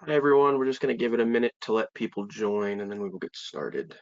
Hi everyone, we're just going to give it a minute to let people join and then we will get started.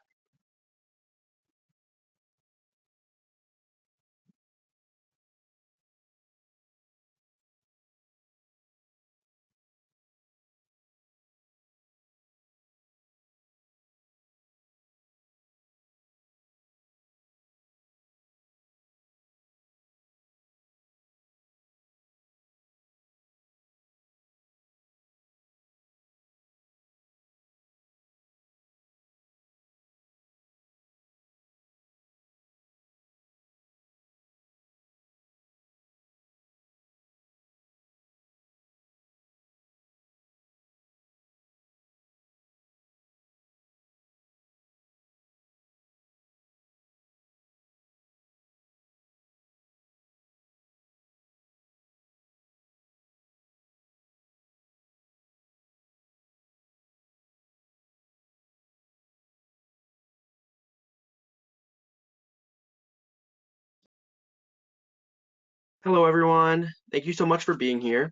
Hello everyone, thank you so much for being here.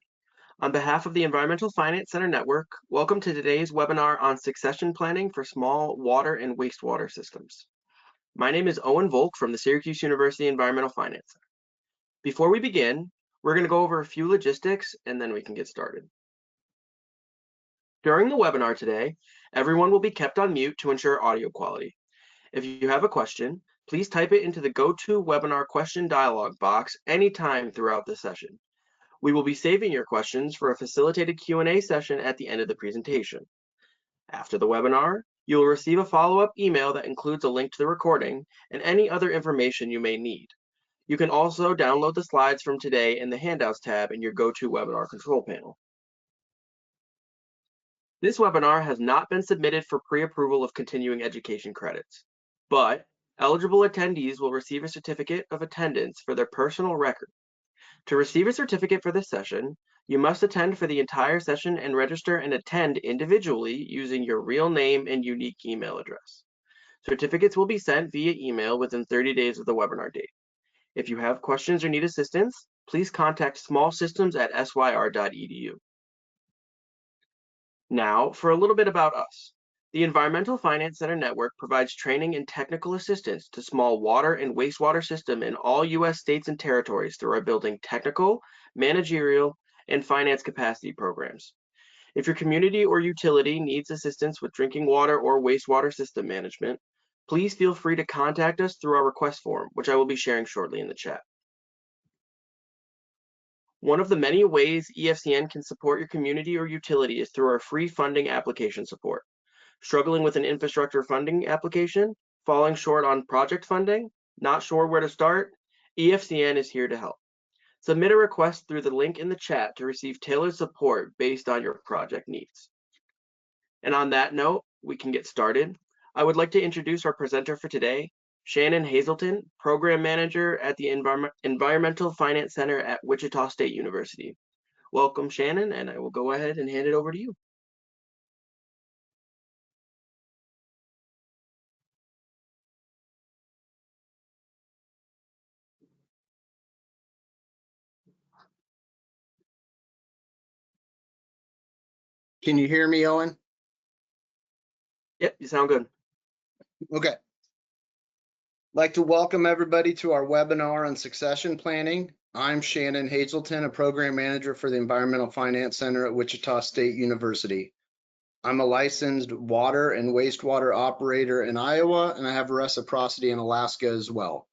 On behalf of the Environmental Finance Center Network, welcome to today's webinar on succession planning for small water and wastewater systems. My name is Owen Volk from the Syracuse University Environmental Finance Center. Before we begin, we're going to go over a few logistics and then we can get started. During the webinar today, everyone will be kept on mute to ensure audio quality. If you have a question, please type it into the GoToWebinar question dialog box anytime throughout the session. We will be saving your questions for a facilitated Q&A session at the end of the presentation. After the webinar, you will receive a follow-up email that includes a link to the recording and any other information you may need. You can also download the slides from today in the Handouts tab in your GoToWebinar control panel. This webinar has not been submitted for pre-approval of continuing education credits, but eligible attendees will receive a certificate of attendance for their personal record. To receive a certificate for this session, you must attend for the entire session and register and attend individually using your real name and unique email address. Certificates will be sent via email within 30 days of the webinar date. If you have questions or need assistance, please contact smallsystems@syr.edu. Now, for a little bit about us. The Environmental Finance Center Network provides training and technical assistance to small water and wastewater systems in all U.S. states and territories through our building technical, managerial, and finance capacity programs. If your community or utility needs assistance with drinking water or wastewater system management, please feel free to contact us through our request form, which I will be sharing shortly in the chat. One of the many ways EFCN can support your community or utility is through our free funding application support. Struggling with an infrastructure funding application, falling short on project funding, not sure where to start? EFCN is here to help. Submit a request through the link in the chat to receive tailored support based on your project needs. And on that note, we can get started. I would like to introduce our presenter for today, Shannon Hazelton, Program Manager at the Environmental Finance Center at Wichita State University. Welcome, Shannon, and I will go ahead and hand it over to you. Can you hear me, Owen? Yep, you sound good. Okay. I'd like to welcome everybody to our webinar on succession planning. I'm Shannon Hazelton, a program manager for the Environmental Finance Center at Wichita State University. I'm a licensed water and wastewater operator in Iowa, and I have reciprocity in Alaska as well.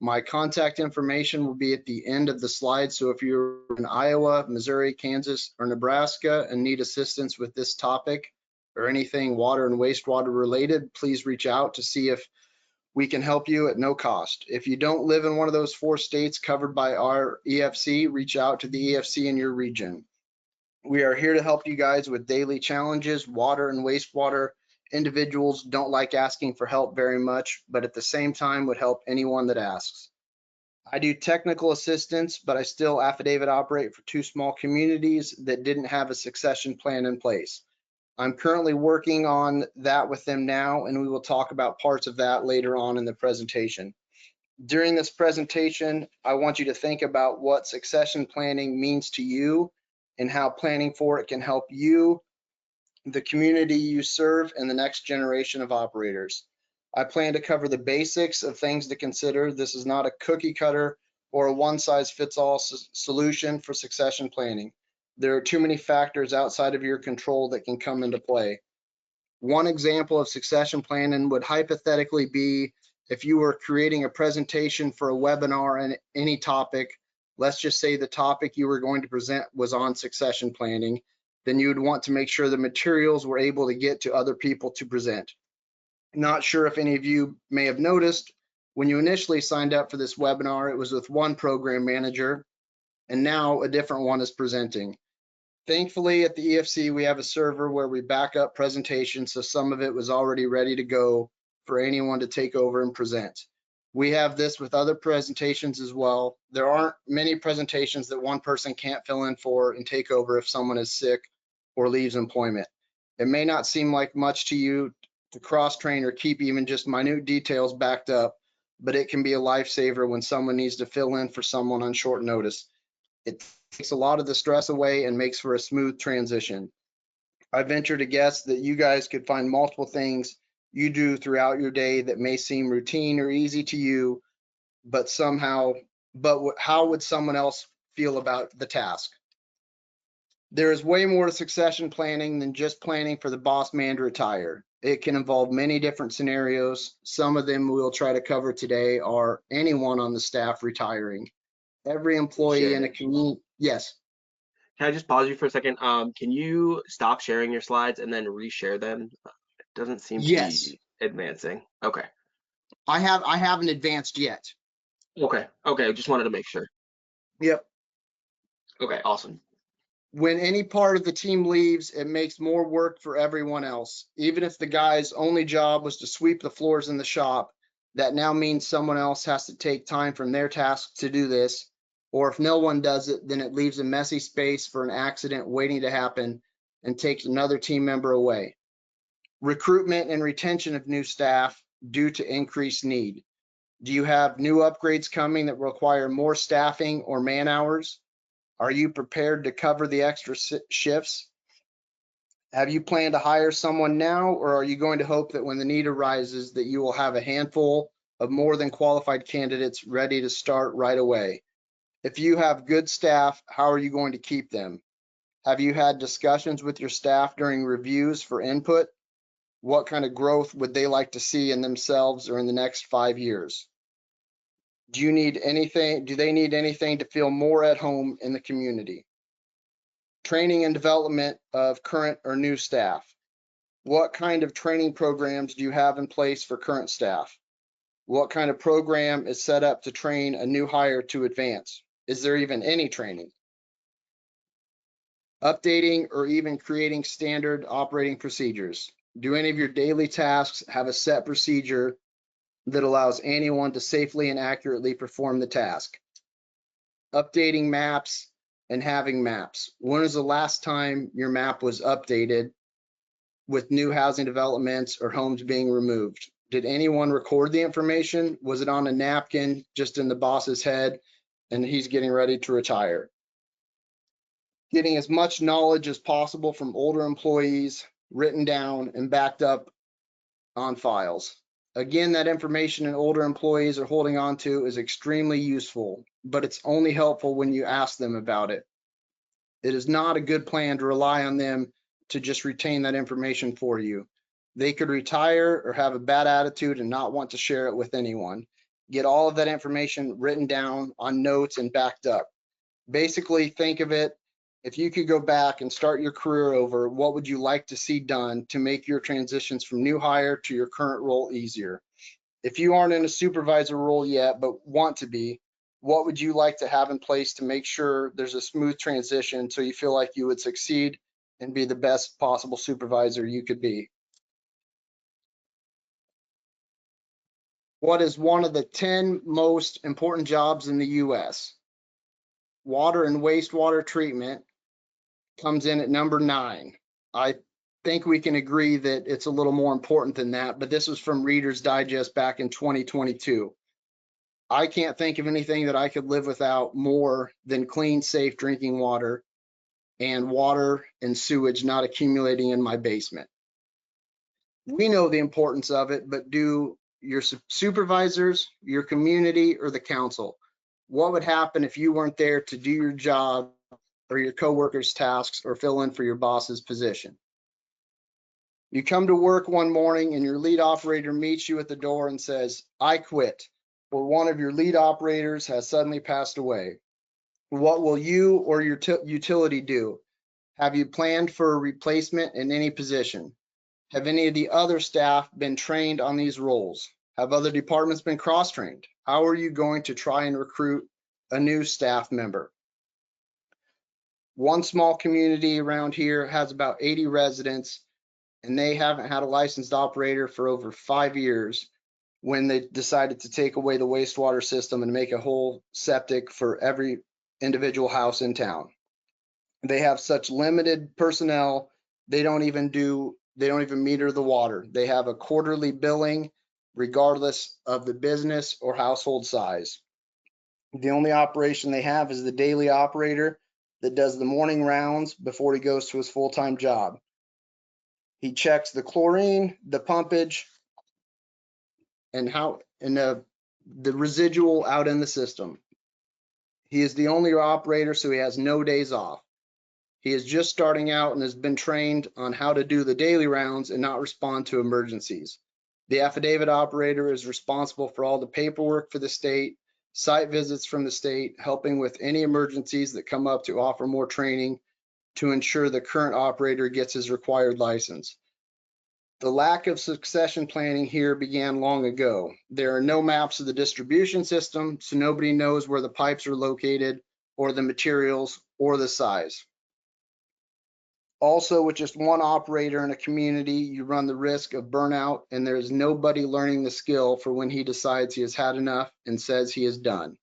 My contact information will be at the end of the slide, so if you're in Iowa, Missouri, Kansas, or Nebraska and need assistance with this topic or anything water and wastewater related, please reach out to see if we can help you at no cost. If you don't live in one of those 4 states covered by our EFC, reach out to the EFC in your region. We are here to help you guys with daily challenges. Water and wastewater individuals don't like asking for help very much, but at the same time would help anyone that asks. I do technical assistance, but I still affidavit operate for 2 small communities that didn't have a succession plan in place. I'm currently working on that with them now, and we will talk about parts of that later on in the presentation. During this presentation, I want you to think about what succession planning means to you and how planning for it can help you the community you serve, and the next generation of operators. I plan to cover the basics of things to consider. This is not a cookie cutter or a one-size-fits-all solution for succession planning. There are too many factors outside of your control that can come into play. One example of succession planning would hypothetically be if you were creating a presentation for a webinar on any topic. Let's just say the topic you were going to present was on succession planning, then you would want to make sure the materials were able to get to other people to present. Not sure if any of you may have noticed, when you initially signed up for this webinar, it was with one program manager, and now a different one is presenting. Thankfully, at the EFC, we have a server where we back up presentations, so some of it was already ready to go for anyone to take over and present. We have this with other presentations as well. There aren't many presentations that one person can't fill in for and take over if someone is sick or leaves employment. It may not seem like much to you to cross-train or keep even just minute details backed up, but it can be a lifesaver when someone needs to fill in for someone on short notice. It takes a lot of the stress away and makes for a smooth transition. I venture to guess that you guys could find multiple things you do throughout your day that may seem routine or easy to you, but how would someone else feel about the task? There is way more to succession planning than just planning for the boss man to retire. It can involve many different scenarios. Some of them we'll try to cover today are anyone on the staff retiring, every employee in a Shannon, community. Yes. can I just pause you for a second? Can you stop sharing your slides and then reshare them? It doesn't seem to Yes. be advancing. Okay. I haven't advanced yet. Okay. Okay. Just wanted to make sure. Yep. Okay. Awesome. When any part of the team leaves, it makes more work for everyone else. Even if the guy's only job was to sweep the floors in the shop, that now means someone else has to take time from their task to do this. Or if no one does it, then it leaves a messy space for an accident waiting to happen and takes another team member away. Recruitment and retention of new staff due to increased need. Do you have new upgrades coming that require more staffing or man hours? Are you prepared to cover the extra shifts? Have you planned to hire someone now, or are you going to hope that when the need arises that you will have a handful of more than qualified candidates ready to start right away? If you have good staff, how are you going to keep them? Have you had discussions with your staff during reviews for input? What kind of growth would they like to see in themselves or in the next 5 years? Do they need anything to feel more at home in the community? Training and development of current or new staff. What kind of training programs do you have in place for current staff? What kind of program is set up to train a new hire to advance? Is there even any training? Updating or even creating standard operating procedures. Do any of your daily tasks have a set procedure that allows anyone to safely and accurately perform the task? Updating maps and having maps. When was the last time your map was updated with new housing developments or homes being removed? Did anyone record the information? Was it on a napkin just in the boss's head and he's getting ready to retire? Getting as much knowledge as possible from older employees written down and backed up on files. Again, that information an older employees are holding on to is extremely useful, but it's only helpful when you ask them about it. It is not a good plan to rely on them to just retain that information for you. They could retire or have a bad attitude and not want to share it with anyone. Get all of that information written down on notes and backed up. Basically, think of it, if you could go back and start your career over, what would you like to see done to make your transitions from new hire to your current role easier? If you aren't in a supervisor role yet, but want to be, what would you like to have in place to make sure there's a smooth transition so you feel like you would succeed and be the best possible supervisor you could be? What is one of the 10 most important jobs in the US? Water and wastewater treatment comes in at number 9. I think we can agree that it's a little more important than that, but this was from Reader's Digest back in 2022. I can't think of anything that I could live without more than clean, safe drinking water. and water and sewage not accumulating in my basement. We know the importance of it, but do your supervisors, your community, or the council? What would happen if you weren't there to do your job or your coworkers' tasks or fill in for your boss's position? You come to work one morning and your lead operator meets you at the door and says, "I quit," or one of your lead operators has suddenly passed away. What will you or your utility do? Have you planned for a replacement in any position? Have any of the other staff been trained on these roles? Have other departments been cross-trained? How are you going to try and recruit a new staff member? One small community around here has about 80 residents, and they haven't had a licensed operator for over 5 years when they decided to take away the wastewater system and make a whole septic for every individual house in town. They have such limited personnel, they don't even meter the water. They have a quarterly billing regardless of the business or household size. The only operation they have is the daily operator that does the morning rounds before he goes to his full-time job. He checks the chlorine, the pumpage, and the residual out in the system. He is the only operator, so he has no days off. He is just starting out and has been trained on how to do the daily rounds and not respond to emergencies. The affidavit operator is responsible for all the paperwork for the state, site visits from the state, helping with any emergencies that come up to offer more training to ensure the current operator gets his required license. The lack of succession planning here began long ago. There are no maps of the distribution system, so nobody knows where the pipes are located or the materials or the size. Also, with just one operator in a community, you run the risk of burnout, and there's nobody learning the skill for when he decides he has had enough and says he is done.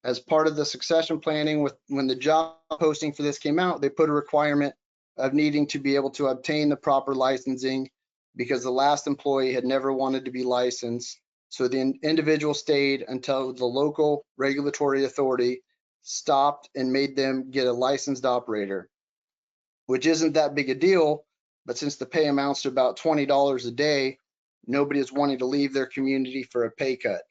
As part of the succession planning, when the job posting for this came out, they put a requirement of needing to be able to obtain the proper licensing because the last employee had never wanted to be licensed. So the individual stayed until the local regulatory authority stopped and made them get a licensed operator, which isn't that big a deal, but since the pay amounts to about $20 a day, nobody is wanting to leave their community for a pay cut.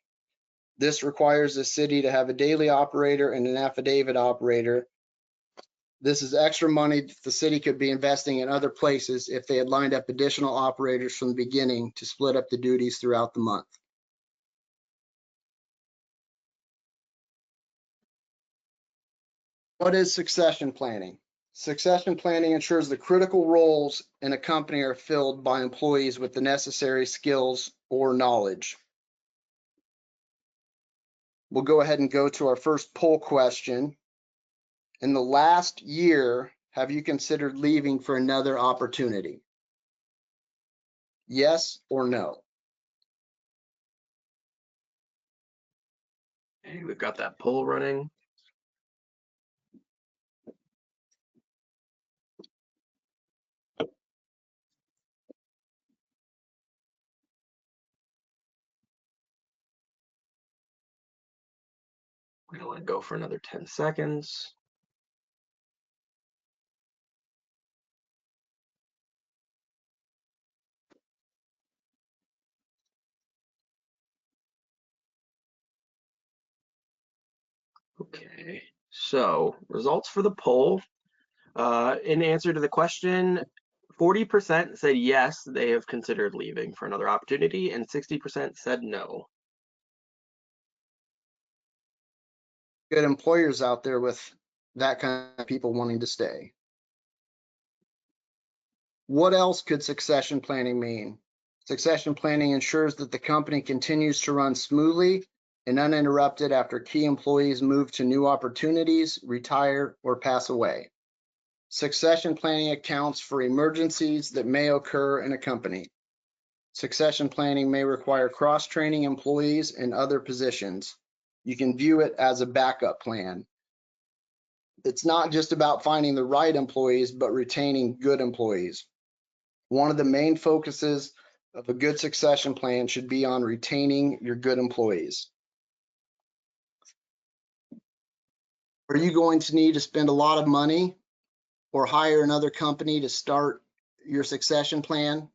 This requires the city to have a daily operator and an affidavit operator. This is extra money that the city could be investing in other places if they had lined up additional operators from the beginning to split up the duties throughout the month. What is succession planning? Succession planning ensures the critical roles in a company are filled by employees with the necessary skills or knowledge. We'll go ahead and go to our first poll question. In the last year, have you considered leaving for another opportunity? Yes or no? Okay, we've got that poll running. We're gonna let it go for another 10 seconds. Okay, so results for the poll. In answer to the question, 40% said yes, they have considered leaving for another opportunity, and 60% said no. Good employers out there with that kind of people wanting to stay. What else could succession planning mean? Succession planning ensures that the company continues to run smoothly and uninterrupted after key employees move to new opportunities, retire, or pass away. Succession planning accounts for emergencies that may occur in a company. Succession planning may require cross-training employees in other positions. You can view it as a backup plan. It's not just about finding the right employees, but retaining good employees. One of the main focuses of a good succession plan should be on retaining your good employees. Are you going to need to spend a lot of money or hire another company to start your succession plan,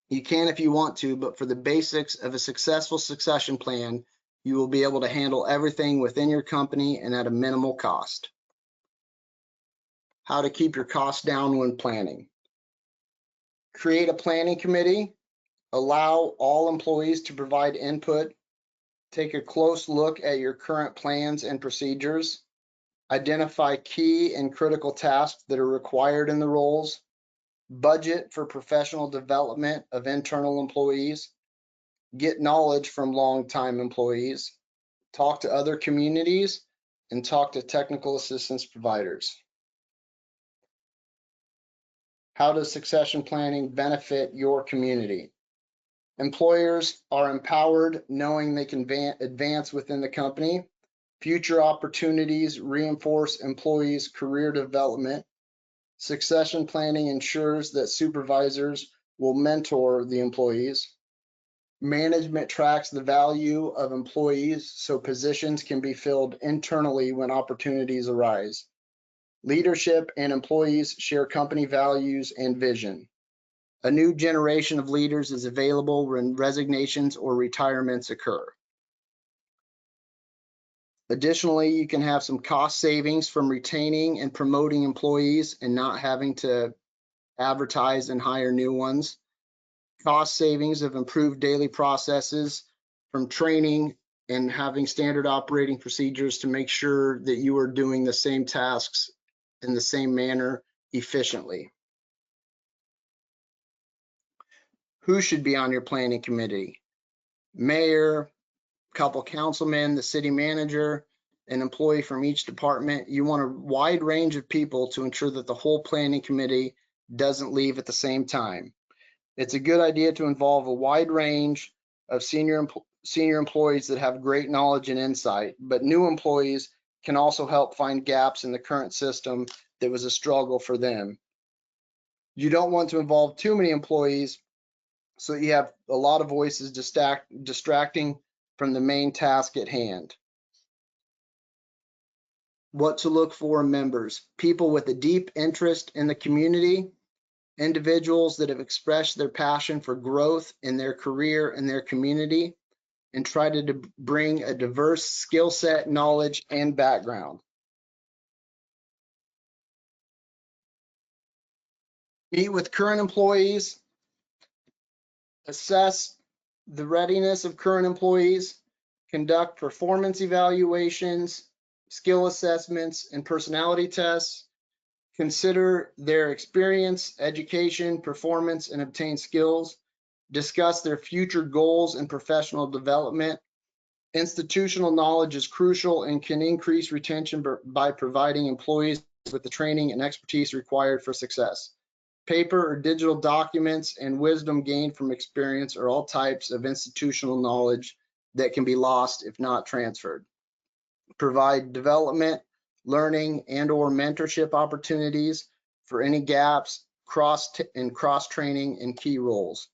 you can if you want to, but for the basics of a successful succession plan, you will be able to handle everything within your company and at a minimal cost. How to keep your costs down when planning. Create a planning committee. Allow all employees to provide input. Take a close look at your current plans and procedures. Identify key and critical tasks that are required in the roles. Budget for professional development of internal employees. Get knowledge from longtime employees. Talk to other communities and talk to technical assistance providers. How does succession planning benefit your community? Employers are empowered knowing they can advance within the company. Future opportunities reinforce employees' career development. Succession planning ensures that supervisors will mentor the employees. Management tracks the value of employees so positions can be filled internally when opportunities arise. Leadership and employees share company values and vision. A new generation of leaders is available when resignations or retirements occur. Additionally, you can have some cost savings from retaining and promoting employees and not having to advertise and hire new ones. Cost savings of improved daily processes from training and having standard operating procedures to make sure that you are doing the same tasks in the same manner efficiently. Who should be on your planning committee? Mayor, couple councilmen, the city manager, an employee from each department. You want a wide range of people to ensure that the whole planning committee doesn't leave at the same time. It's a good idea to involve a wide range of senior employees that have great knowledge and insight, but new employees can also help find gaps in the current system that was a struggle for them. You don't want to involve too many employees so you have a lot of voices distracting from the main task at hand. What to look for in members: people with a deep interest in the community, individuals that have expressed their passion for growth in their career and their community, and try to bring a diverse skill set, knowledge, and background. Meet with current employees, assess the readiness of current employees, conduct performance evaluations, skill assessments, and personality tests, consider their experience, education, performance, and obtain skills, discuss their future goals and professional development. Institutional knowledge is crucial and can increase retention by providing employees with the training and expertise required for success. Paper or digital documents and wisdom gained from experience are all types of institutional knowledge that can be lost if not transferred. Provide development, learning, and/or mentorship opportunities for any gaps, cross-training in key roles.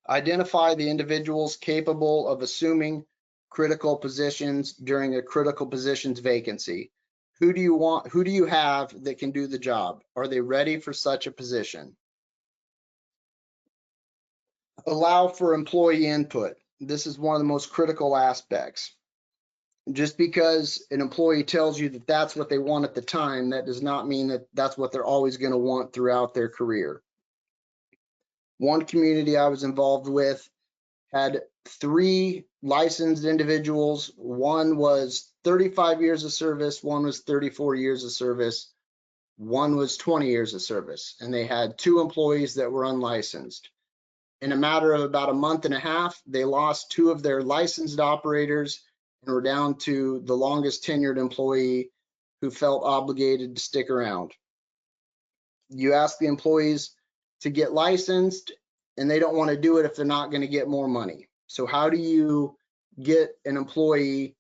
Identify the individuals capable of assuming critical positions during a critical positions vacancy. Who do you have that can do the job? Are they ready for such a position? Allow for employee input. This is one of the most critical aspects. Just because an employee tells you that that's what they want at the time, that does not mean that that's what they're always going to want throughout their career. One community I was involved with had 3 licensed individuals. One was 35 years of service, one was 34 years of service, one was 20 years of service, and they had 2 employees that were unlicensed. In a matter of about a month and a half, they lost 2 of their licensed operators and were down to the longest tenured employee who felt obligated to stick around. You ask the employees to get licensed, and they don't want to do it if they're not going to get more money. So how do you get an employee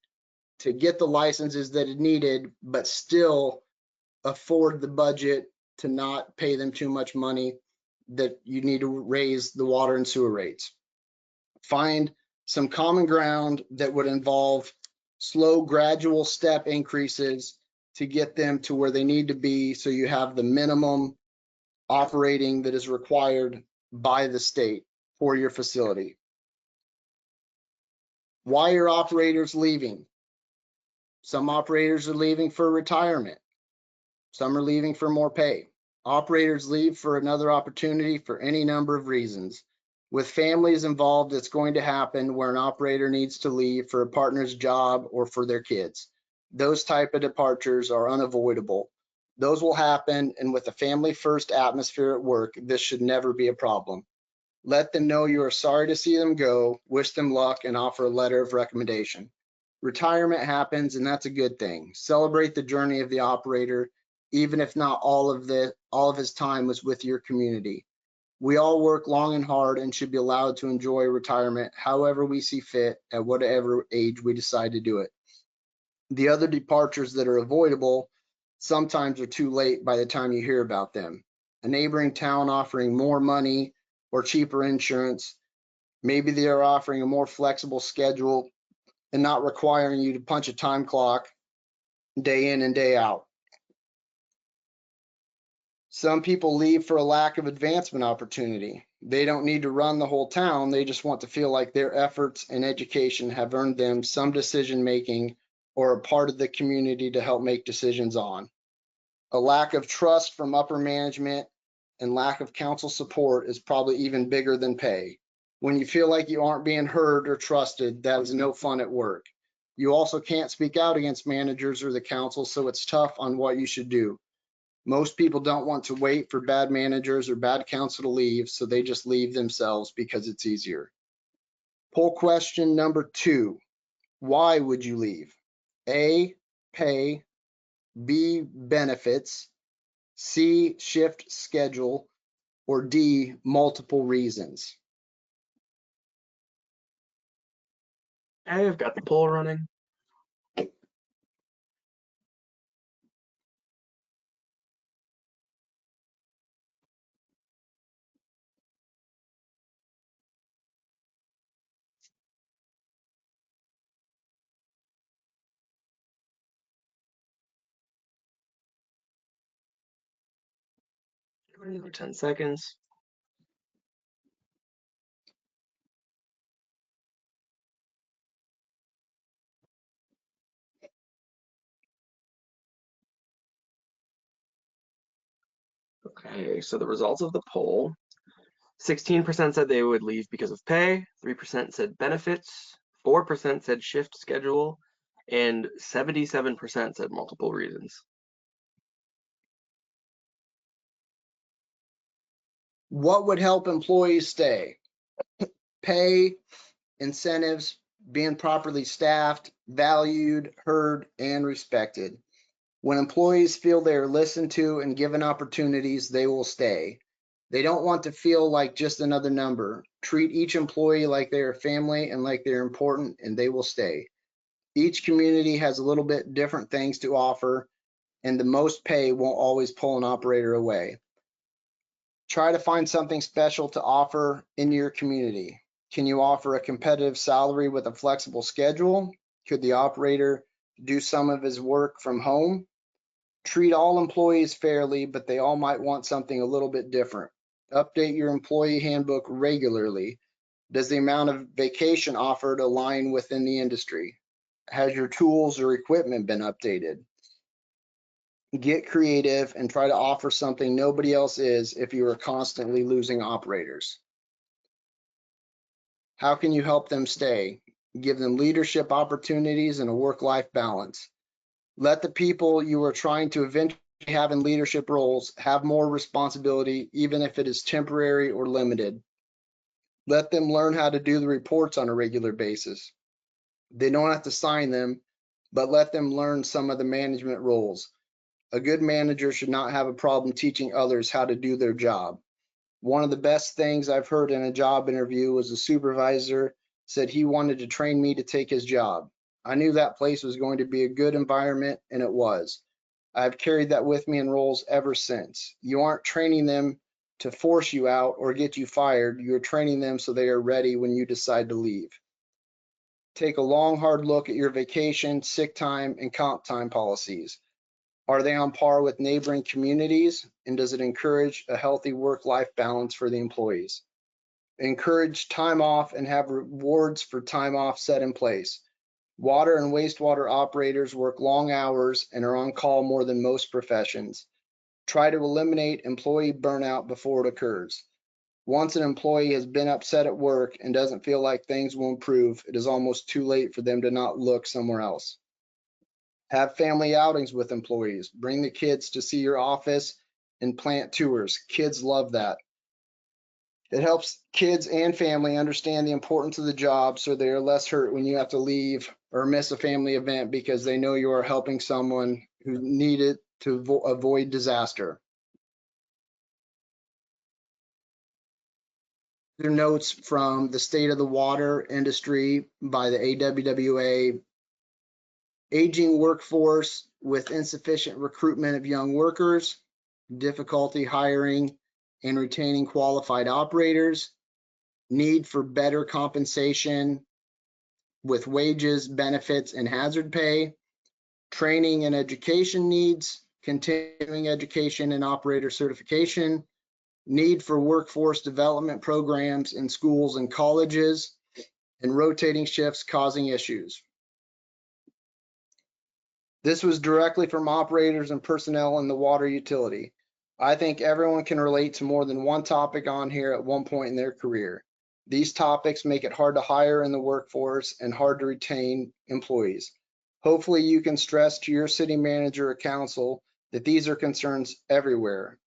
to get the licenses that it needed, but still afford the budget to not pay them too much money that you need to raise the water and sewer rates? Find some common ground that would involve slow, gradual step increases to get them to where they need to be, so you have the minimum operating that is required by the state for your facility. Why are operators leaving? Some operators are leaving for retirement. Some are leaving for more pay. Operators leave for another opportunity for any number of reasons. With families involved, it's going to happen where an operator needs to leave for a partner's job or for their kids. Those type of departures are unavoidable. Those will happen, and with a family first atmosphere at work, this should never be a problem. Let them know you are sorry to see them go, wish them luck, and offer a letter of recommendation. Retirement happens, and that's a good thing. Celebrate the journey of the operator, even if not all of his time was with your community. We all work long and hard and should be allowed to enjoy retirement however we see fit at whatever age we decide to do it. The other departures that are avoidable sometimes are too late by the time you hear about them. A neighboring town offering more money or cheaper insurance. Maybe they are offering a more flexible schedule and not requiring you to punch a time clock day in and day out. Some people leave for a lack of advancement opportunity. They don't need to run the whole town. They just want to feel like their efforts and education have earned them some decision making or a part of the community to help make decisions on. A lack of trust from upper management and lack of council support is probably even bigger than pay. When you feel like you aren't being heard or trusted, that is no fun at work. You also can't speak out against managers or the council, so it's tough on what you should do. Most people don't want to wait for bad managers or bad council to leave, so they just leave themselves because it's easier. Poll question number 2. Why would you leave? A, pay. B, benefits. C, shift schedule. Or D, multiple reasons. I've got the poll running. Another 10 seconds. Okay, so the results of the poll, 16% said they would leave because of pay, 3% said benefits, 4% said shift schedule, and 77% said multiple reasons. What would help employees stay? Pay, incentives, being properly staffed, valued, heard, and respected. When employees feel they are listened to and given opportunities, they will stay. They don't want to feel like just another number. Treat each employee like they are family and like they're important, and they will stay. Each community has a little bit different things to offer, and the most pay won't always pull an operator away. Try to find something special to offer in your community. Can you offer a competitive salary with a flexible schedule? Could the operator do some of his work from home? Treat all employees fairly, but they all might want something a little bit different. Update your employee handbook regularly. Does the amount of vacation offered align within the industry? Has your tools or equipment been updated? Get creative and try to offer something nobody else is if you are constantly losing operators. How can you help them stay? Give them leadership opportunities and a work-life balance. Let the people you are trying to eventually have in leadership roles have more responsibility, even if it is temporary or limited. Let them learn how to do the reports on a regular basis. They don't have to sign them, but let them learn some of the management roles. A good manager should not have a problem teaching others how to do their job. One of the best things I've heard in a job interview was a supervisor said he wanted to train me to take his job. I knew that place was going to be a good environment, and it was. I've carried that with me in roles ever since. You aren't training them to force you out or get you fired. You're training them so they are ready when you decide to leave. Take a long, hard look at your vacation, sick time, and comp time policies. Are they on par with neighboring communities? And does it encourage a healthy work-life balance for the employees? Encourage time off and have rewards for time off set in place. Water and wastewater operators work long hours and are on call more than most professions. Try to eliminate employee burnout before it occurs. Once an employee has been upset at work and doesn't feel like things will improve, it is almost too late for them to not look somewhere else. Have family outings with employees. Bring the kids to see your office and plant tours. Kids love that. It helps kids and family understand the importance of the job so they are less hurt when you have to leave or miss a family event because they know you are helping someone who needed to avoid disaster. Their notes from the State of the Water Industry by the AWWA. Aging workforce with insufficient recruitment of young workers, difficulty hiring and retaining qualified operators, need for better compensation with wages, benefits, and hazard pay, training and education needs, continuing education and operator certification, need for workforce development programs in schools and colleges, and rotating shifts causing issues. This was directly from operators and personnel in the water utility. I think everyone can relate to more than one topic on here at one point in their career. These topics make it hard to hire in the workforce and hard to retain employees. Hopefully you can stress to your city manager or council that these are concerns everywhere.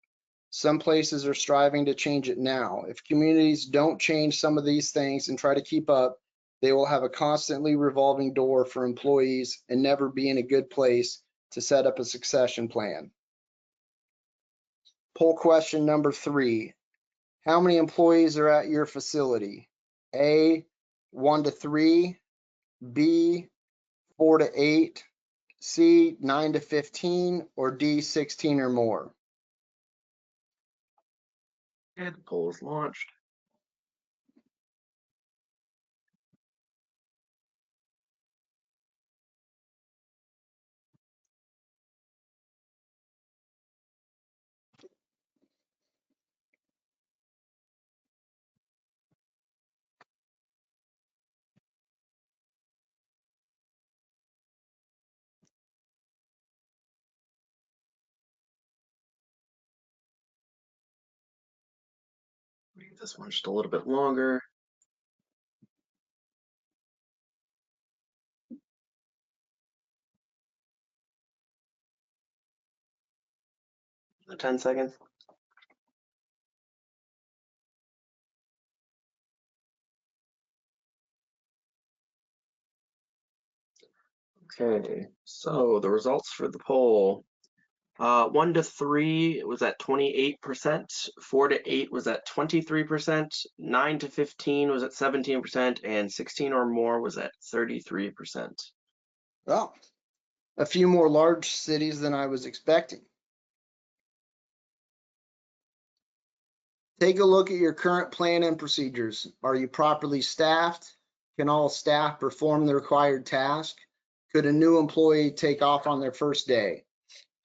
Some places are striving to change it now. If communities don't change some of these things and try to keep up, they will have a constantly revolving door for employees and never be in a good place to set up a succession plan. Poll question number 3. How many employees are at your facility? A, 1 to 3, B, 4 to 8, C, 9 to 15, or D, 16 or more? And the poll is launched. Make this one just a little bit longer. The 10 seconds. Okay, so the results for the poll. 1 to 3 was at 28%, 4 to 8 was at 23%, 9 to 15 was at 17%, and 16 or more was at 33%. Well, a few more large cities than I was expecting. Take a look at your current plan and procedures. Are you properly staffed? Can all staff perform the required task? Could a new employee take off on their first day?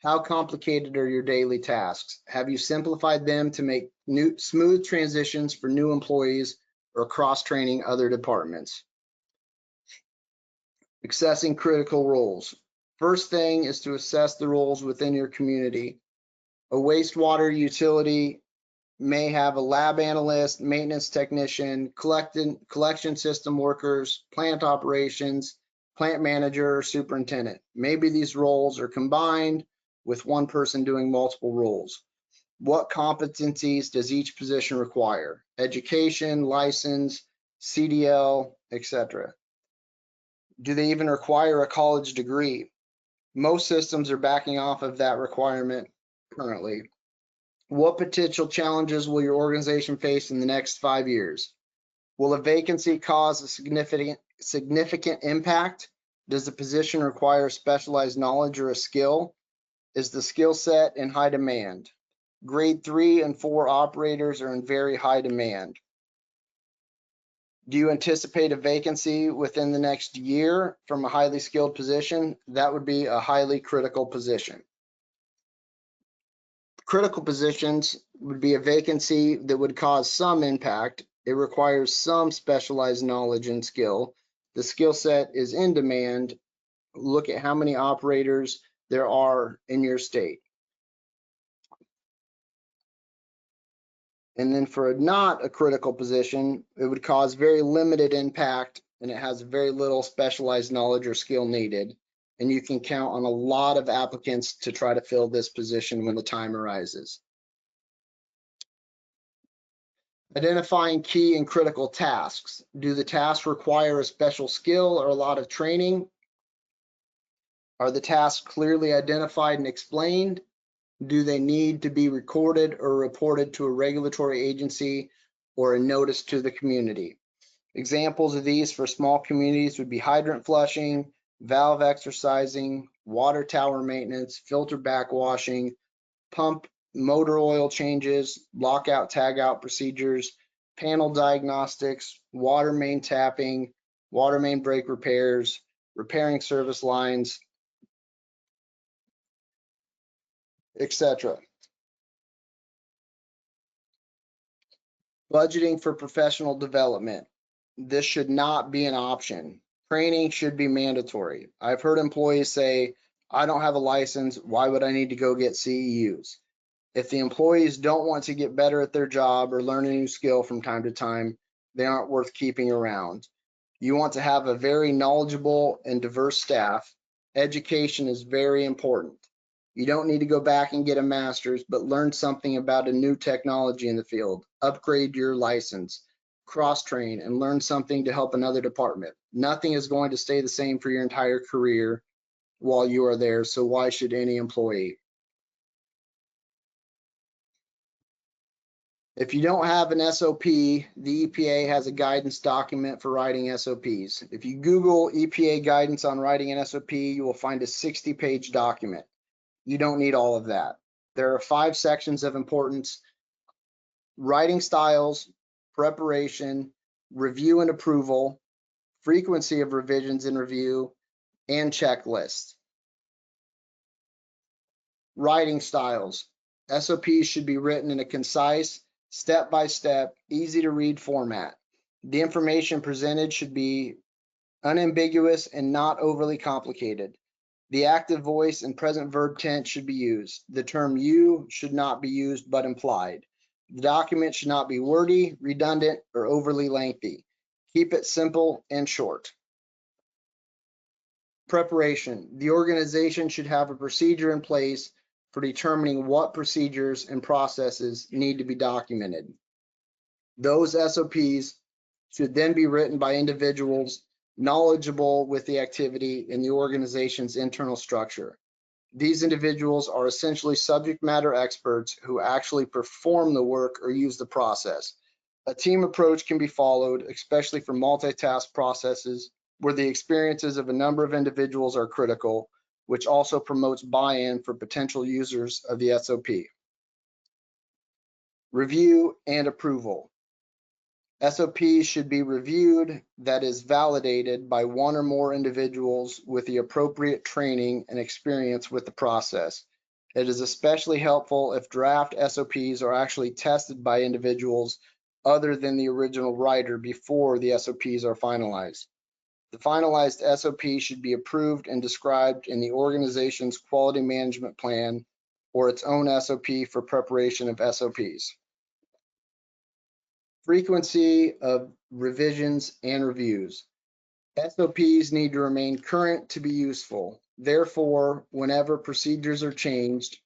How complicated are your daily tasks? Have you simplified them to make smooth transitions for new employees or cross-training other departments? Accessing critical roles. First thing is to assess the roles within your community. A wastewater utility may have a lab analyst, maintenance technician, collection system workers, plant operations, plant manager, or superintendent. Maybe these roles are combined with one person doing multiple roles. What competencies does each position require? Education, license, CDL, etc. Do they even require a college degree? Most systems are backing off of that requirement currently. What potential challenges will your organization face in the next 5 years? Will a vacancy cause a significant impact? Does the position require specialized knowledge or a skill? Is the skill set in high demand? Grade 3 and 4 operators are in very high demand. Do you anticipate a vacancy within the next year from a highly skilled position? That would be a highly critical position. Critical positions would be a vacancy that would cause some impact. It requires some specialized knowledge and skill. The skill set is in demand. Look at how many operators there are in your state. And then for not a critical position, it would cause very limited impact and it has very little specialized knowledge or skill needed. And you can count on a lot of applicants to try to fill this position when the time arises. Identifying key and critical tasks. Do the tasks require a special skill or a lot of training? Are the tasks clearly identified and explained? Do they need to be recorded or reported to a regulatory agency or a notice to the community? Examples of these for small communities would be hydrant flushing, valve exercising, water tower maintenance, filter backwashing, pump motor oil changes, lockout tagout procedures, panel diagnostics, water main tapping, water main break repairs, repairing service lines, etc. Budgeting for professional development. This should not be an option. Training should be mandatory. I've heard employees say, I don't have a license. Why would I need to go get CEUs? If the employees don't want to get better at their job or learn a new skill from time to time, they aren't worth keeping around. You want to have a very knowledgeable and diverse staff. Education is very important. You don't need to go back and get a master's, but learn something about a new technology in the field. Upgrade your license, cross-train, and learn something to help another department. Nothing is going to stay the same for your entire career while you are there, so why should any employee? If you don't have an SOP, the EPA has a guidance document for writing SOPs. If you Google EPA guidance on writing an SOP, you will find a 60-page document. You don't need all of that. There are 5 sections of importance: writing styles, preparation, review and approval, frequency of revisions and review, and checklists. Writing styles. SOPs should be written in a concise, step-by-step, easy-to-read format. The information presented should be unambiguous and not overly complicated. The active voice and present verb tense should be used. The term you should not be used but implied. The document should not be wordy, redundant, or overly lengthy. Keep it simple and short. Preparation. The organization should have a procedure in place for determining what procedures and processes need to be documented. Those SOPs should then be written by individuals knowledgeable with the activity in the organization's internal structure. These individuals are essentially subject matter experts who actually perform the work or use the process. A team approach can be followed, especially for multitask processes where the experiences of a number of individuals are critical, which also promotes buy-in for potential users of the SOP. Review and approval. SOPs should be reviewed, that is validated by one or more individuals with the appropriate training and experience with the process. It is especially helpful if draft SOPs are actually tested by individuals other than the original writer before the SOPs are finalized. The finalized SOP should be approved and described in the organization's quality management plan or its own SOP for preparation of SOPs. Frequency of revisions and reviews. SOPs need to remain current to be useful. Therefore, whenever procedures are changed,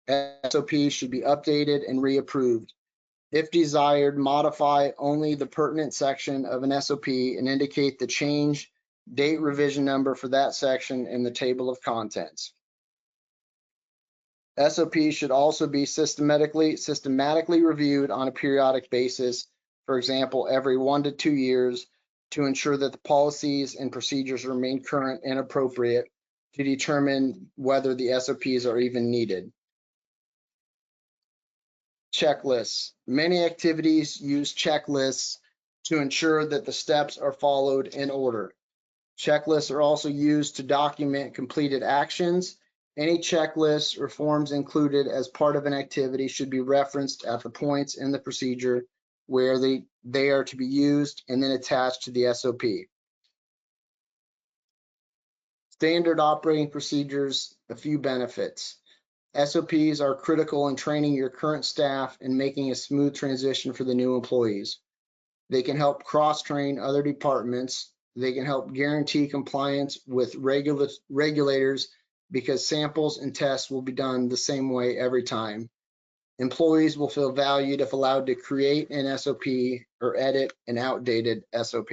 SOPs should be updated and reapproved. If desired, modify only the pertinent section of an SOP and indicate the change date revision number for that section in the table of contents. SOPs should also be systematically reviewed on a periodic basis, for example, every 1 to 2 years, to ensure that the policies and procedures remain current and appropriate to determine whether the SOPs are even needed. Checklists. Many activities use checklists to ensure that the steps are followed in order. Checklists are also used to document completed actions Any checklists or forms included as part of an activity should be referenced at the points in the procedure where they are to be used and then attached to the SOP. Standard operating procedures, a few benefits. SOPs are critical in training your current staff and making a smooth transition for the new employees. They can help cross-train other departments. They can help guarantee compliance with regulators because samples and tests will be done the same way every time. Employees will feel valued if allowed to create an SOP or edit an outdated SOP.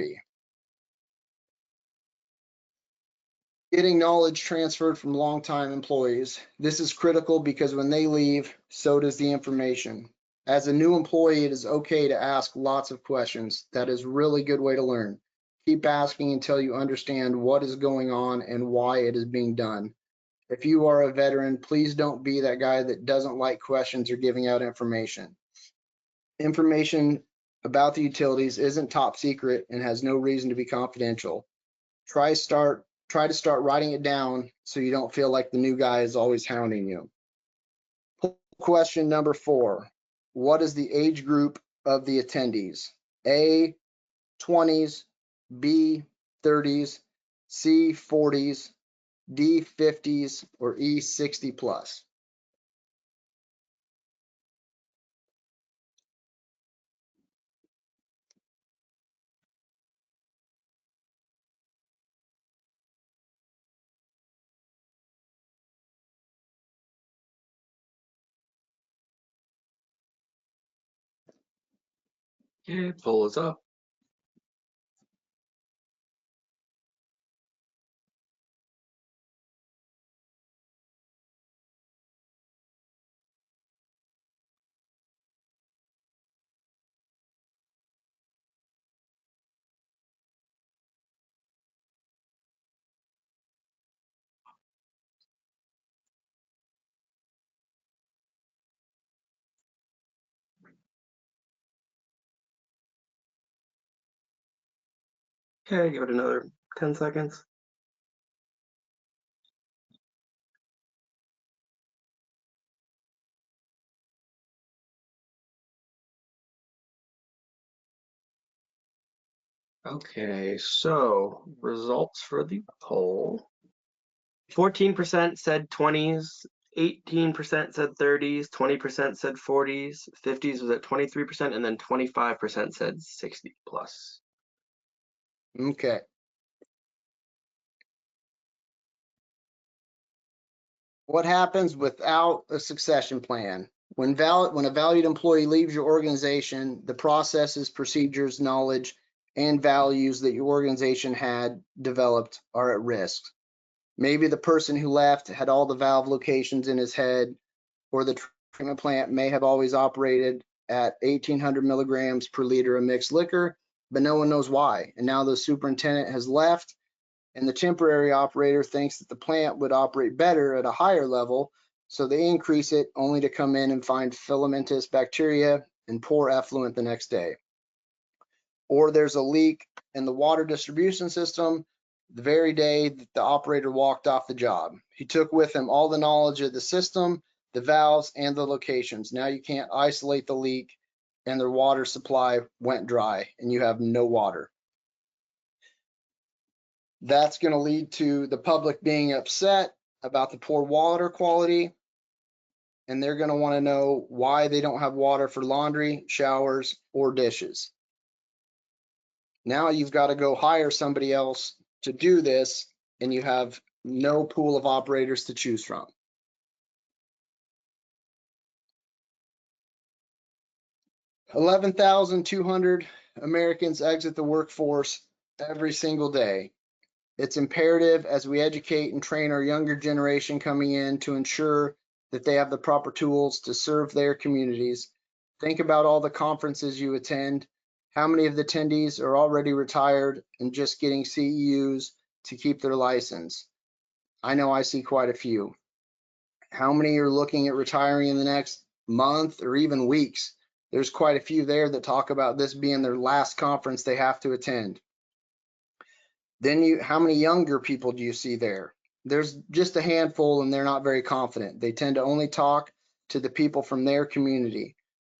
Getting knowledge transferred from longtime employees. This is critical because when they leave, so does the information. As a new employee, it is okay to ask lots of questions. That is a really good way to learn. Keep asking until you understand what is going on and why it is being done. If you are a veteran, please don't be that guy that doesn't like questions or giving out information. Information about the utilities isn't top secret and has no reason to be confidential. Try to start writing it down so you don't feel like the new guy is always hounding you. Question number 4. What is the age group of the attendees? A, 20s, B, 30s, C, 40s, D, 50s, or E, 60 plus? Okay, poll is up. Okay, give it another 10 seconds. Okay, so results for the poll. 14% said 20s, 18% said 30s, 20% said 40s, 50s was at 23%, and then 25% said 60 plus. Okay. What happens without a succession plan? When a valued employee leaves your organization, the processes, procedures, knowledge, and values that your organization had developed are at risk. Maybe the person who left had all the valve locations in his head, or the treatment plant may have always operated at 1,800 milligrams per liter of mixed liquor, but no one knows why. And now the superintendent has left, and the temporary operator thinks that the plant would operate better at a higher level, so they increase it only to come in and find filamentous bacteria and poor effluent the next day. Or there's a leak in the water distribution system the very day that the operator walked off the job. He took with him all the knowledge of the system, the valves, and the locations. Now you can't isolate the leak, and their water supply went dry, and you have no water. That's going to lead to the public being upset about the poor water quality, and they're going to want to know why they don't have water for laundry, showers, or dishes. Now you've got to go hire somebody else to do this, and you have no pool of operators to choose from. $11,200 Americans exit the workforce every single day. It's imperative as we educate and train our younger generation coming in to ensure that they have the proper tools to serve their communities. Think about all the conferences you attend. How many of the attendees are already retired and just getting CEUs to keep their license? I know I see quite a few. How many are looking at retiring in the next month or even weeks? There's quite a few there that talk about this being their last conference they have to attend. Then how many younger people do you see there? There's just a handful and they're not very confident. They tend to only talk to the people from their community.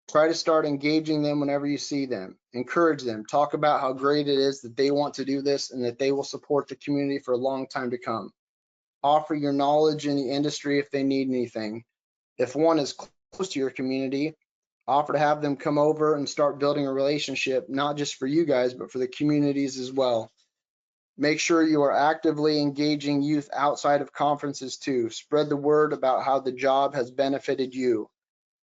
Try to start engaging them whenever you see them. Encourage them. Talk about how great it is that they want to do this and that they will support the community for a long time to come. Offer your knowledge in the industry if they need anything. If one is close to your community, offer to have them come over and start building a relationship, not just for you guys, but for the communities as well. Make sure you are actively engaging youth outside of conferences too. Spread the word about how the job has benefited you.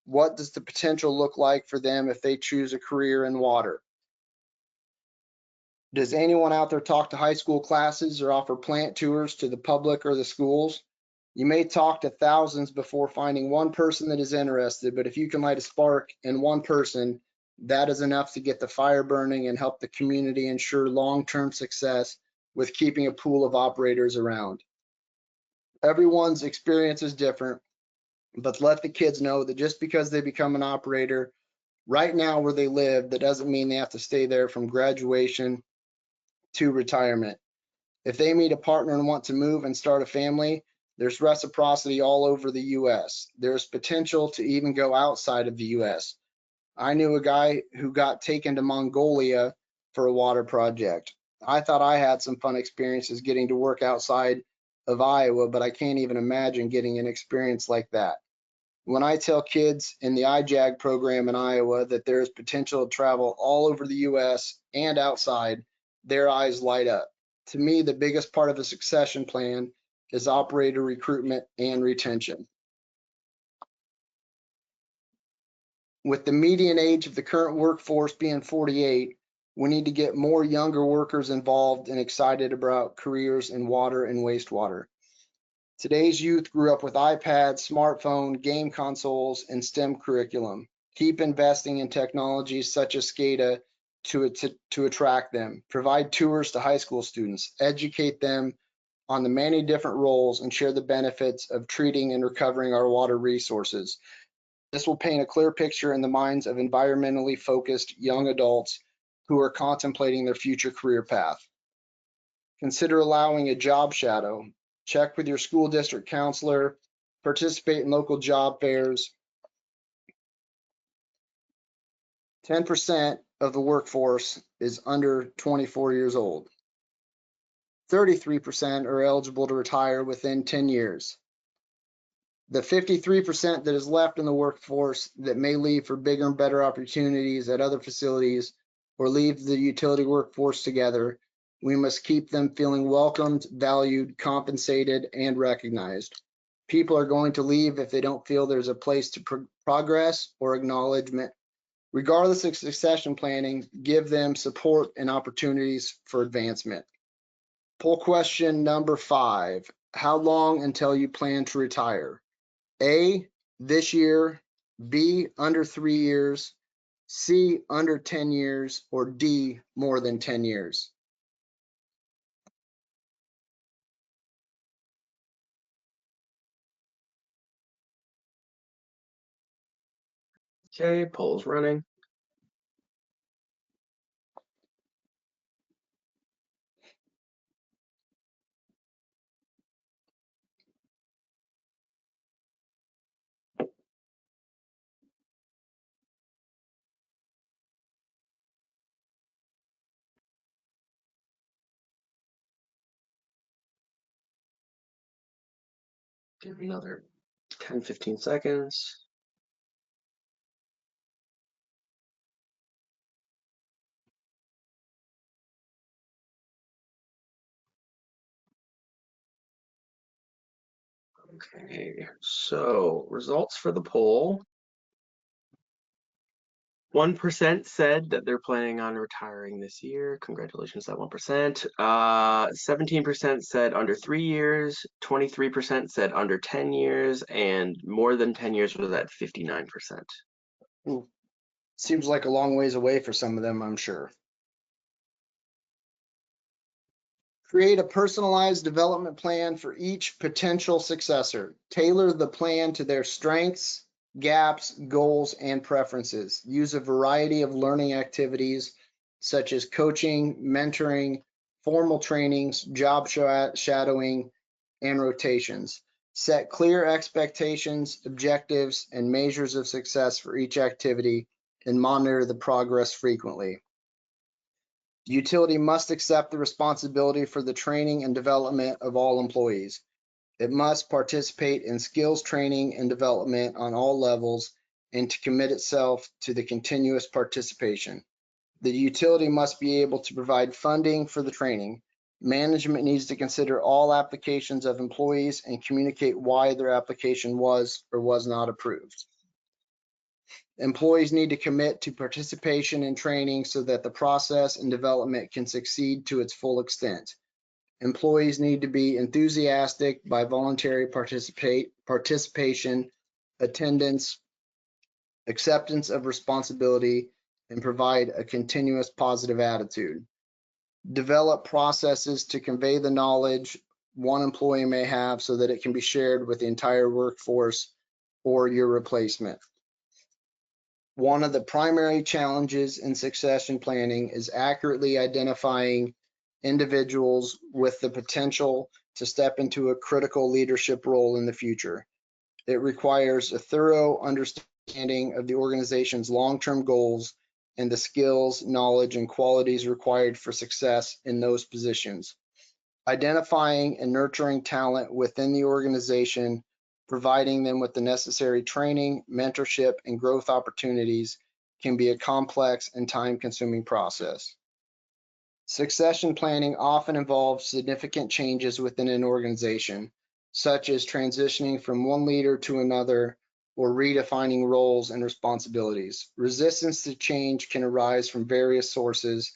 What does the potential look like for them if they choose a career in water? Does anyone out there talk to high school classes or offer plant tours to the public or the schools? You may talk to thousands before finding one person that is interested, but if you can light a spark in one person, that is enough to get the fire burning and help the community ensure long-term success with keeping a pool of operators around. Everyone's experience is different, but let the kids know that just because they become an operator right now where they live, that doesn't mean they have to stay there from graduation to retirement. If they meet a partner and want to move and start a family, there's reciprocity all over the US. There's potential to even go outside of the US. I knew a guy who got taken to Mongolia for a water project. I thought I had some fun experiences getting to work outside of Iowa, but I can't even imagine getting an experience like that. When I tell kids in the IJAG program in Iowa that there's potential to travel all over the US and outside, their eyes light up. To me, the biggest part of a succession plan is operator recruitment and retention. With the median age of the current workforce being 48, we need to get more younger workers involved and excited about careers in water and wastewater. Today's youth grew up with iPads, smartphone, game consoles, and STEM curriculum. Keep investing in technologies such as SCADA to attract them. Provide tours to high school students. Educate them on the many different roles and share the benefits of treating and recovering our water resources. This will paint a clear picture in the minds of environmentally focused young adults who are contemplating their future career path. Consider allowing a job shadow. Check with your school district counselor, participate in local job fairs. 10% of the workforce is under 24 years old. 33% are eligible to retire within 10 years. The 53% that is left in the workforce that may leave for bigger and better opportunities at other facilities or leave the utility workforce together, we must keep them feeling welcomed, valued, compensated, and recognized. People are going to leave if they don't feel there's a place to progress or acknowledgement. Regardless of succession planning, give them support and opportunities for advancement. Poll question number 5. How long until you plan to retire? A, this year, B, under 3 years, C, under 10 years, or D, more than 10 years. Okay, poll's running. Give me another 10, 15 seconds. Okay, so results for the poll. 1% said that they're planning on retiring this year. Congratulations, that 1%. 17% said under 3 years, 23% said under 10 years, and more than 10 years was at 59%. Ooh, seems like a long ways away for some of them, I'm sure. Create a personalized development plan for each potential successor. Tailor the plan to their strengths, gaps, goals, and preferences. Use a variety of learning activities such as coaching, mentoring, formal trainings, job shadowing, and rotations. Set clear expectations, objectives, and measures of success for each activity and monitor the progress frequently. The utility must accept the responsibility for the training and development of all employees. It must participate in skills training and development on all levels and to commit itself to the continuous participation. The utility must be able to provide funding for the training. Management needs to consider all applications of employees and communicate why their application was or was not approved. Employees need to commit to participation in training so that the process and development can succeed to its full extent. Employees need to be enthusiastic by voluntary participation, attendance, acceptance of responsibility, and provide a continuous positive attitude. Develop processes to convey the knowledge one employee may have so that it can be shared with the entire workforce or your replacement. One of the primary challenges in succession planning is accurately identifying individuals with the potential to step into a critical leadership role in the future. It requires a thorough understanding of the organization's long-term goals and the skills, knowledge, and qualities required for success in those positions. Identifying and nurturing talent within the organization, providing them with the necessary training, mentorship, and growth opportunities can be a complex and time-consuming process. Succession planning often involves significant changes within an organization, such as transitioning from one leader to another or redefining roles and responsibilities. Resistance to change can arise from various sources,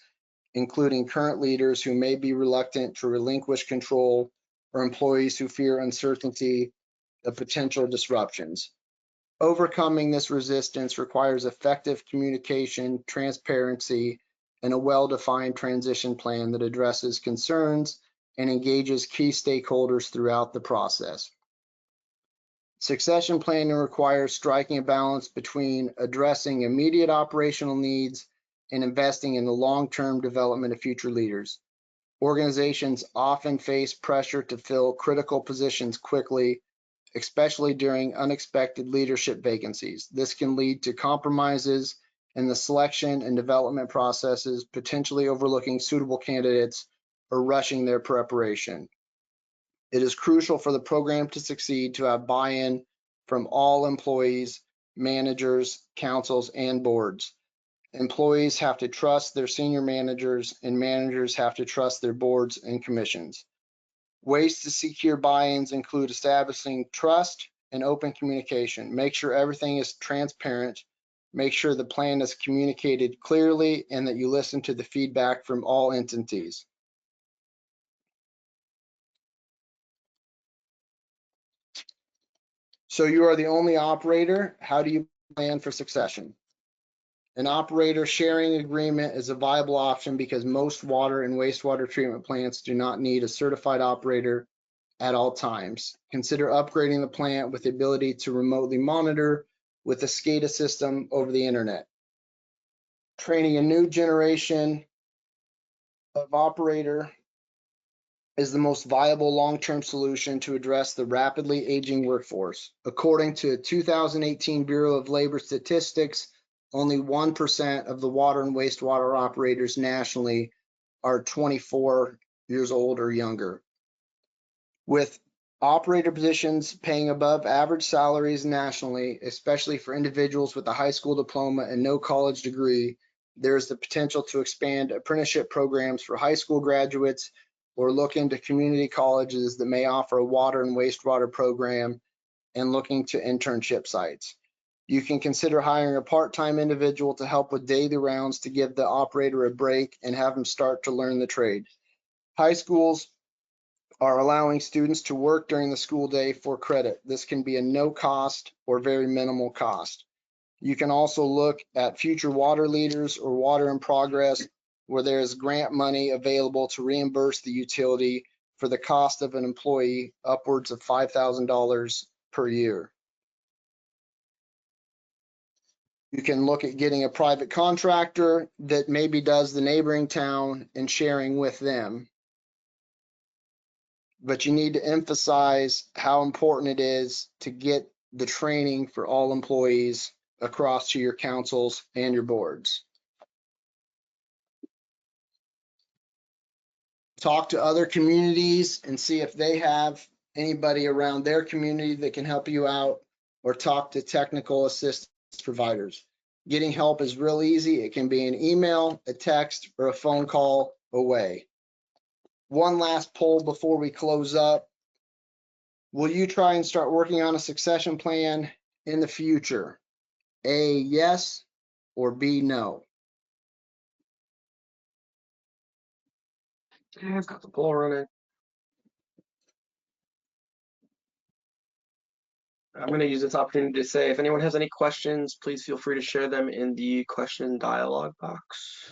including current leaders who may be reluctant to relinquish control or employees who fear uncertainty of potential disruptions. Overcoming this resistance requires effective communication, transparency, and a well-defined transition plan that addresses concerns and engages key stakeholders throughout the process. Succession planning requires striking a balance between addressing immediate operational needs and investing in the long-term development of future leaders. Organizations often face pressure to fill critical positions quickly, especially during unexpected leadership vacancies. This can lead to compromises in the selection and development processes, potentially overlooking suitable candidates or rushing their preparation. It is crucial for the program to succeed to have buy-in from all employees, managers, councils, and boards. Employees have to trust their senior managers, and managers have to trust their boards and commissions. Ways to secure buy-ins include establishing trust and open communication. Make sure everything is transparent. Make sure the plan is communicated clearly and that you listen to the feedback from all entities. So you are the only operator. How do you plan for succession? An operator sharing agreement is a viable option because most water and wastewater treatment plants do not need a certified operator at all times. Consider upgrading the plant with the ability to remotely monitor with a SCADA system over the internet. Training a new generation of operator is the most viable long-term solution to address the rapidly aging workforce. According to 2018 Bureau of Labor Statistics, only 1% of the water and wastewater operators nationally are 24 years old or younger. With operator positions paying above average salaries nationally, especially for individuals with a high school diploma and no college degree, there is the potential to expand apprenticeship programs for high school graduates or look into community colleges that may offer a water and wastewater program and looking to internship sites. You can consider hiring a part-time individual to help with daily rounds to give the operator a break and have them start to learn the trade. High schools are allowing students to work during the school day for credit. This can be a no cost or very minimal cost. You can also look at future water leaders or water in progress where there is grant money available to reimburse the utility for the cost of an employee upwards of $5,000 per year. You can look at getting a private contractor that maybe does the neighboring town and sharing with them. but you need to emphasize how important it is to get the training for all employees across to your councils and your boards. Talk to other communities and see if they have anybody around their community that can help you out, or talk to technical assistance providers. Getting help is real easy. It can be an email, a text, or a phone call away. One last poll before we close up. Will you try and start working on a succession plan in the future? A, yes, or B, no? Yeah, I've got the poll running. I'm going to use this opportunity to say, if anyone has any questions, please feel free to share them in the question dialog box.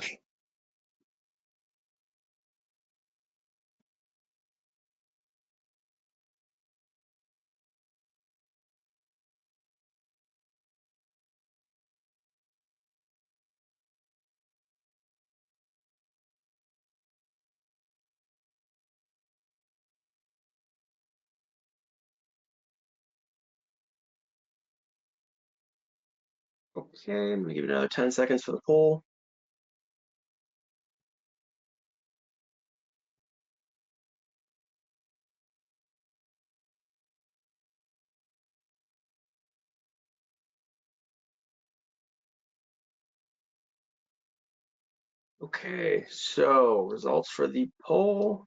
Okay, I'm going to give it another 10 seconds for the poll. Okay, so results for the poll.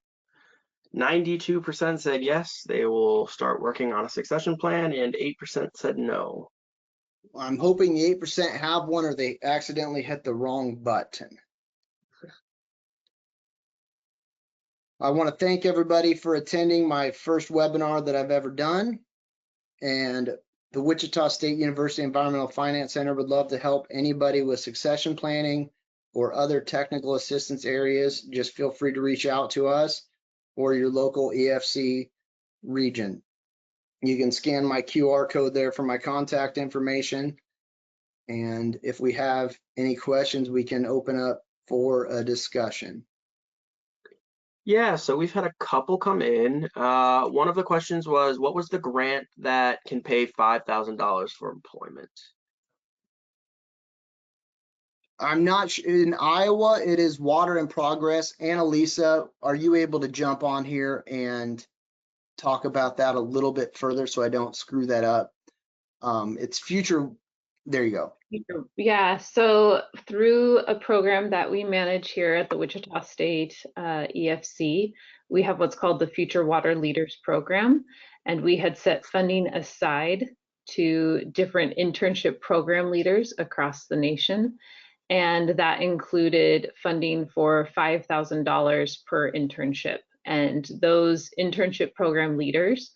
92% said yes, they will start working on a succession plan, and 8% said no. I'm hoping the 8% have one, or they accidentally hit the wrong button. I want to thank everybody for attending my first webinar that I've ever done. And the Wichita State University Environmental Finance Center would love to help anybody with succession planning or other technical assistance areas. Just feel free to reach out to us or your local EFC region. You can scan my QR code there for my contact information. And if we have any questions, we can open up for a discussion. Yeah, so we've had a couple come in. One of the questions was, what was the grant that can pay $5,000 for employment? I'm not sure. In Iowa, it is Water in Progress. Annalisa, are you able to jump on here and talk about that a little bit further so I don't screw that up? It's future. There you go. Yeah, so through a program that we manage here at the Wichita State EFC, we have what's called the Future Water Leaders Program, and we had set funding aside to different internship program leaders across the nation, and that included funding for $5,000 per internship. And those internship program leaders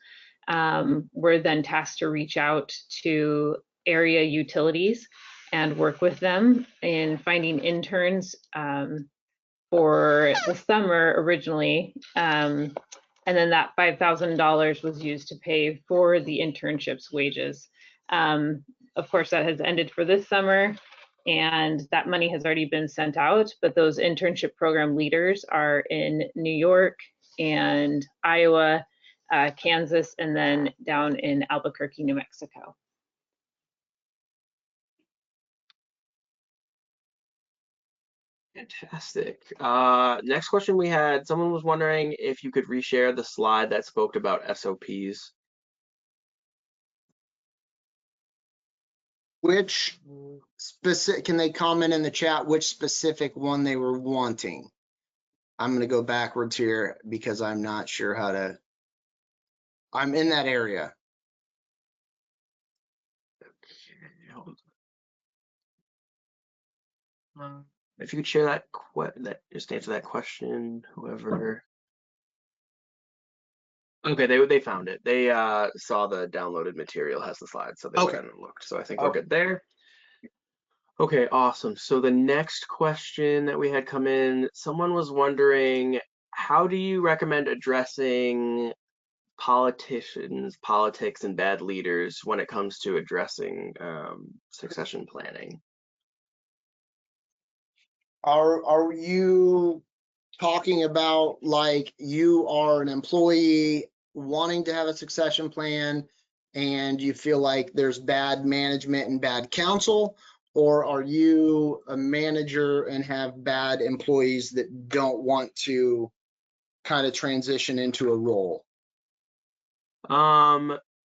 were then tasked to reach out to area utilities and work with them in finding interns for the summer originally. And then that $5,000 was used to pay for the internships wages. Of course, that has ended for this summer, and that money has already been sent out, but those internship program leaders are in New York and Iowa, Kansas, and then down in Albuquerque, New Mexico. Fantastic. Next question we had, someone was wondering if you could reshare the slide that spoke about SOPs. Which specific, can they comment in the chat which specific one they were wanting? I'm going to go backwards here because I'm not sure how to, I'm in that area. If you could share that, just answer that question, whoever. Okay, they found it. They saw the downloaded material has the slide, so they went and looked. So I think we're good there. Okay, awesome. So the next question that we had come in, someone was wondering, how do you recommend addressing politicians, politics, and bad leaders when it comes to addressing succession planning? Are you talking about like you are an employee wanting to have a succession plan and you feel like there's bad management and bad counsel? Or are you a manager and have bad employees that don't want to kind of transition into a role?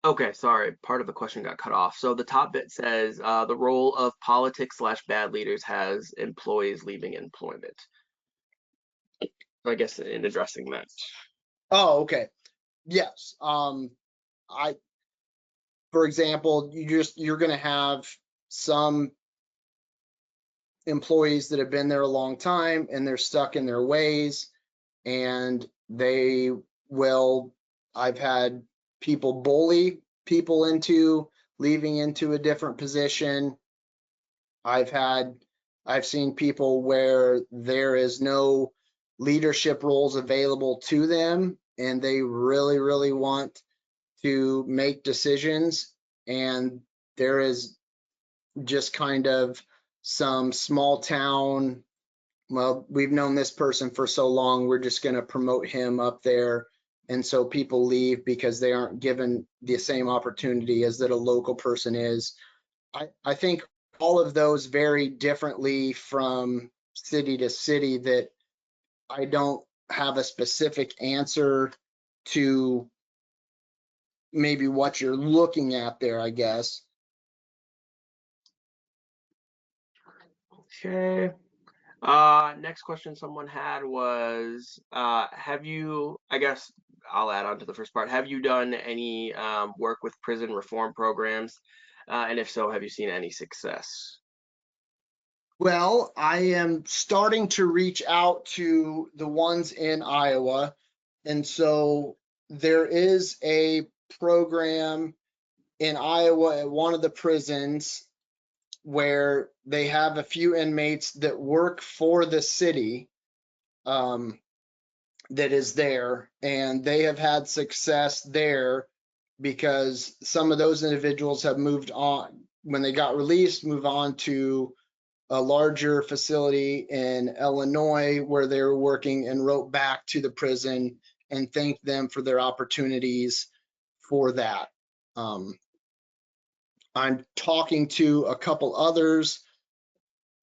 Okay, sorry, part of the question got cut off. So the top bit says the role of politics / bad leaders has employees leaving employment. I guess in addressing that. Oh, okay. Yes. For example, you're going to have some employees that have been there a long time and they're stuck in their ways, and I've had people bully people into leaving into a different position. I've seen people where there is no leadership roles available to them and they really, really want to make decisions, and there is just kind of some small town, well, we've known this person for so long, we're just going to promote him up there. And so people leave because they aren't given the same opportunity as that a local person is. I think all of those vary differently from city to city, that I don't have a specific answer to maybe what you're looking at there, I guess. Okay. Next question someone had was, have you, I guess I'll add on to the first part, have you done any work with prison reform programs? And if so, have you seen any success? Well, I am starting to reach out to the ones in Iowa. And so there is a program in Iowa at one of the prisons where they have a few inmates that work for the city, that is there, and they have had success there because some of those individuals have moved on when they got released, move on to a larger facility in Illinois where they were working, and wrote back to the prison and thanked them for their opportunities for that. I'm talking to a couple others,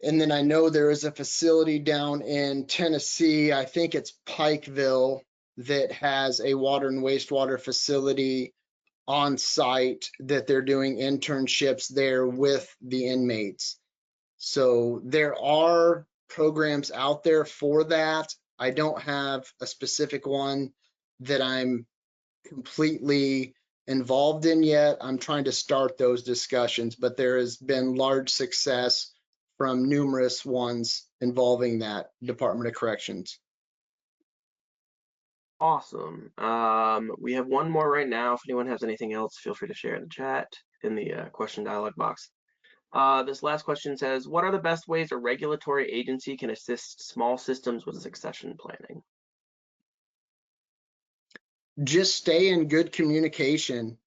and then I know there is a facility down in Tennessee, I think it's Pikeville, that has a water and wastewater facility on site that they're doing internships there with the inmates. So there are programs out there for that. I don't have a specific one that I'm completely involved in yet. I'm trying to start those discussions, but there has been large success from numerous ones involving that Department of Corrections. Awesome. We have one more right now. If anyone has anything else, feel free to share in the chat, in the question dialog box. This last question says, what are the best ways a regulatory agency can assist small systems with succession planning? Just stay in good communication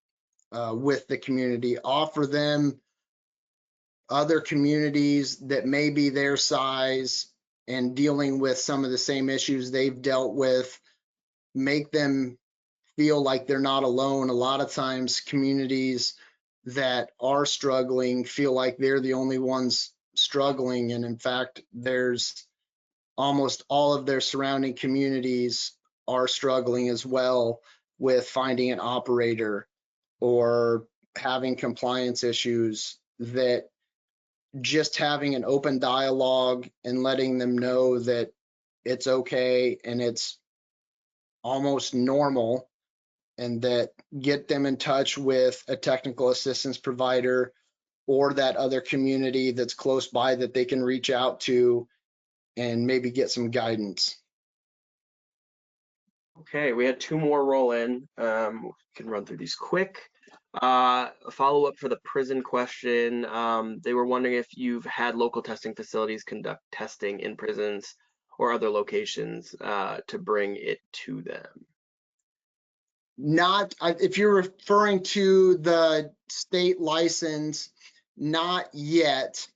with the community. Offer them other communities that may be their size and dealing with some of the same issues they've dealt with. Make them feel like they're not alone. A lot of times communities that are struggling feel like they're the only ones struggling, and in fact there's almost all of their surrounding communities are struggling as well with finding an operator or having compliance issues, that just having an open dialogue and letting them know that it's okay and it's almost normal, and that get them in touch with a technical assistance provider or that other community that's close by that they can reach out to and maybe get some guidance. Okay, we had two more roll in. We can run through these quick. A follow-up for the prison question. They were wondering if you've had local testing facilities conduct testing in prisons or other locations to bring it to them. Not, if you're referring to the state license, not yet.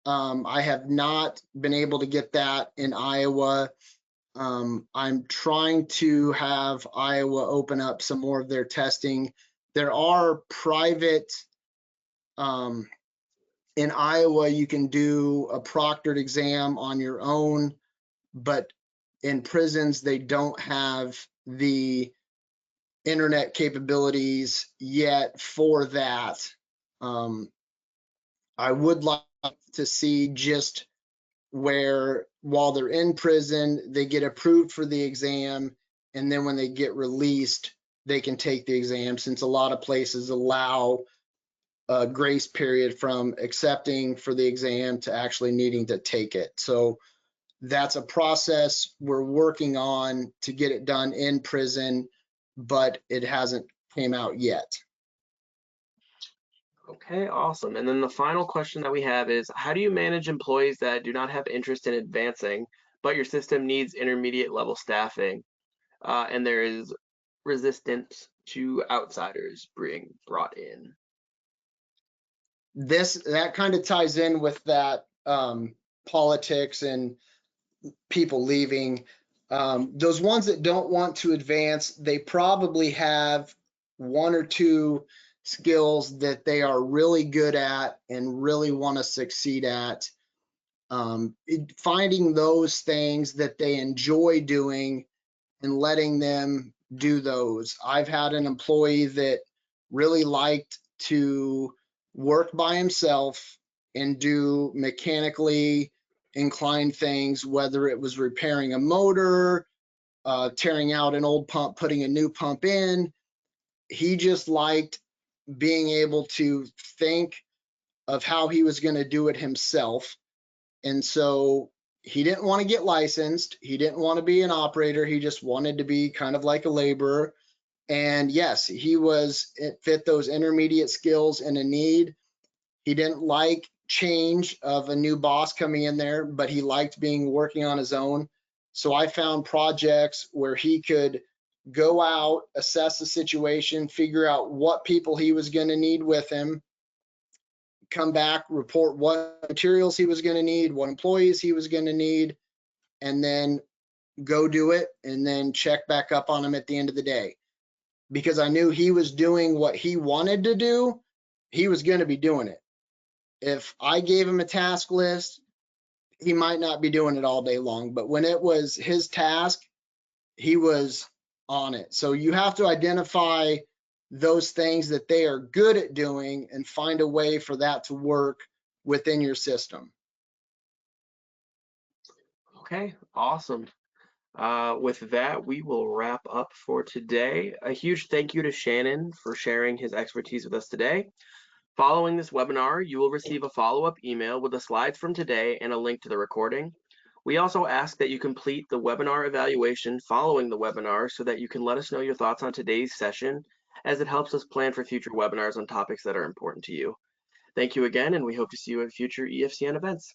I have not been able to get that in Iowa. I'm trying to have Iowa open up some more of their testing. There are private, in Iowa, you can do a proctored exam on your own, but in prisons, they don't have the internet capabilities yet for that. I would like to see just where while they're in prison, they get approved for the exam, and then when they get released, they can take the exam, since a lot of places allow a grace period from accepting for the exam to actually needing to take it. So that's a process we're working on to get it done in prison, but it hasn't came out yet. Okay, awesome. And then the final question that we have is, how do you manage employees that do not have interest in advancing, but your system needs intermediate level staffing, and there is resistance to outsiders being brought in? That kind of ties in with that politics and people leaving. Those ones that don't want to advance, they probably have one or two skills that they are really good at and really want to succeed at. Finding those things that they enjoy doing and letting them do those. I've had an employee that really liked to work by himself and do mechanically inclined things, whether it was repairing a motor, tearing out an old pump, putting a new pump in. He just liked being able to think of how he was going to do it himself. And so he didn't want to get licensed. He didn't want to be an operator. He just wanted to be kind of like a laborer. And yes, it fit those intermediate skills in a need. He didn't like change of a new boss coming in there, but he liked working on his own. So I found projects where he could go out, assess the situation, figure out what people he was going to need with him, come back, report what materials he was going to need, what employees he was going to need, and then go do it, and then check back up on him at the end of the day. Because I knew he was doing what he wanted to do, he was going to be doing it. If I gave him a task list, he might not be doing it all day long, but when it was his task, he was on it. So you have to identify those things that they are good at doing and find a way for that to work within your system. Okay, awesome. With that, we will wrap up for today. A huge thank you to Shannon for sharing his expertise with us today. Following this webinar, you will receive a follow-up email with the slides from today and a link to the recording. We also ask that you complete the webinar evaluation following the webinar so that you can let us know your thoughts on today's session, as it helps us plan for future webinars on topics that are important to you. Thank you again, and we hope to see you at future EFCN events.